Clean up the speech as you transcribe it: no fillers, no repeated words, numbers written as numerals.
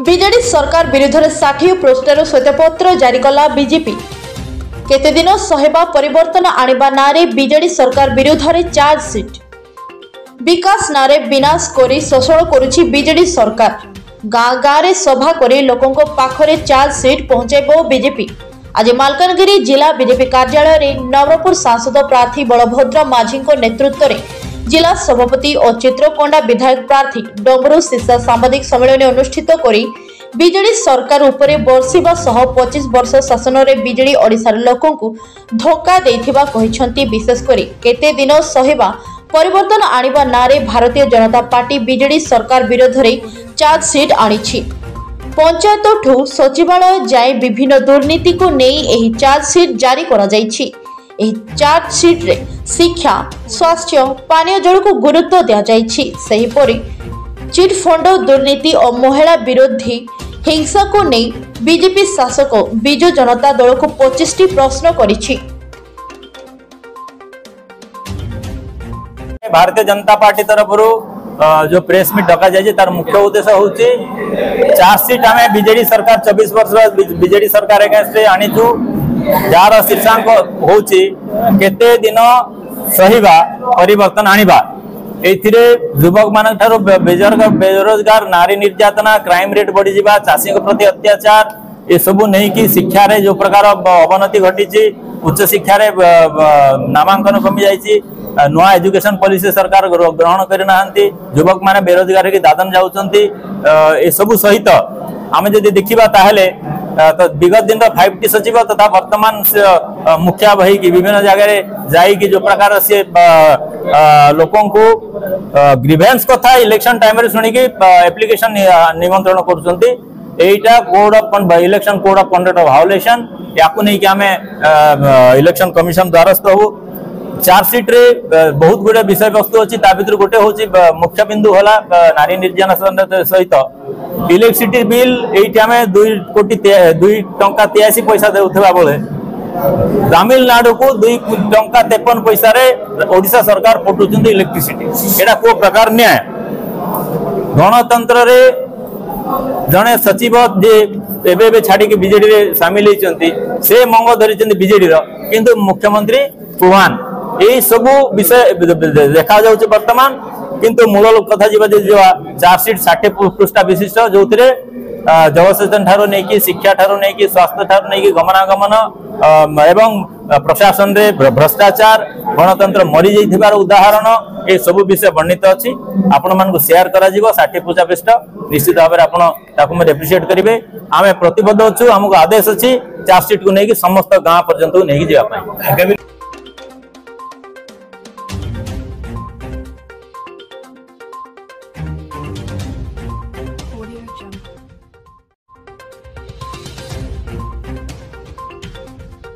BJD सरकार विरुद्ध 60 poster श्वेतपत्र जारी कला बीजेपी। केते दिन सहबा परिवर्तन आनिबा नारे बीजेडी सरकार विरुद्ध चार्जसीट। विकास नारे विनाश करी शोषण करुछि बीजेडी सरकार। गाँ गाँ रे सभा करी लोकों पाखरे चार्जसीट पहुंचाइबो बीजेपी। आज मालकानगिरी जिला बीजेपी कार्यालय रे नवरपुर सांसद प्रार्थी बलभद्र माझी नेतृत्व में जिला सभापति और चित्रकोंडा विधायक प्रार्थी डंगरू शिशा सांबादिक सम्मेलन अनुष्ठित करी बीजेडी सरकार उपरे बर्षिबा सह 25 वर्ष शासन में बीजेडी ओडिशार लोकों को धोखा देथिबा कहिसंती। विशेष करी केते दिन सहेबा परिवर्तन आनिबा नारे भारतीय जनता पार्टी बीजेडी सरकार विरोध रे चार्जसीट आनिछि। पंचायत ठू सचिवालय जाए विभिन्न दुर्नीति को नहीं एही चार्जसीट जारी करा जाइछि। एही चार्जसीट रे शिक्षा, स्वास्थ्य, पानीय जल को गुरुत्व दिया जाइछि। सेहीपरि चिट फंड दुर्नीति और महिला विरोधी हिंसा को नहीं बीजेपी शासक विजु जनता दल को 25टी प्रश्न करिछि। भारतीय जनता पार्टी तरफ जो प्रेस मीट डका जाए तार मुख्य उद्देश्य होची चार्जसीट आम बीजेडी सरकार 24 वर्ष बीजेडी सरकार अगेंस्ट आनीचु जार शीर्षांक होची केते दिन सहिबा परिवर्तन आनिबा। एथिरे युवक मान ठारो बेरोजगार, नारी निर्यातना, क्राइम रेट बढ़ी जिबा, चाषी प्रति अत्याचार ये सबू नहीं कि शिक्षा रे जो प्रकार अवनति घटी, उच्च शिक्षा रे नामांकन कमी जाइछि, नुआ एजुकेशन पॉलिसी सरकार ग्रहण करना, युवक माने बेरोजगार की दादन जाउछंती। ए सबू सहित आम जदि देखिबा ताहेले तो विगत दिन 5T सचिव तथा वर्तमान मुखिया बही की विभिन्न जगह जाइकी जो प्रकार से लोकों को ग्रीवेंस कथा इलेक्शन टाइम रे सुनिकी एप्लिकेशन निमंत्रण करुछंती। एटा code of election code of conduct of violation याकू नहीं कि आमे इलेक्शन कमिशन द्वारस्थ हो। चार्जसीट रे बहुत गुड़े विषय वस्तु अच्छी भर गोटे हूँ मुख्य बिंदु होला नारी निर्यातन सहित इलेक्ट्रिसिटी बिल ये 2 टंका 83 पैसा देउथबा बेले तमिलनाडु को 2 टंका 53 पैसा रे ओडिशा सरकार पटुचंदी इलेक्ट्रिसिटी। एटा को प्रकार न्याय गणतंत्र रे जने सचिव जे एबे छाड़ी के बीजेडी रे शामिल होइचंती से मंग धरिचंदी बीजेडी रो, किंतु मुख्यमंत्री चौहान यही सबू विषय देखा जाउछ वर्तमान। किंतु मूल कथा जीवा चार्जसीट 60 पृष्ठा विशिष्ट जो जलसेचन ठारो नहीं कि शिक्षा ठारो नहीं कि स्वास्थ्य ठारो नहीं कि गमनागमन एवं प्रशासन रे भ्रष्टाचार गणतंत्र मरी जाइथिबार उदाहरण ये सब विषय वर्णित अछि। आपण मान को शेयर करा जीवो 60 पृष्ठ निश्चित भाव में आपण ताकू में एप्रिशिएट करिवे। आमे प्रतिबद्ध अछु, हमको आदेश अछि चार्जसीट को नहीं कि समस्त गांव पर्यंत नहीं कि जेबा पई।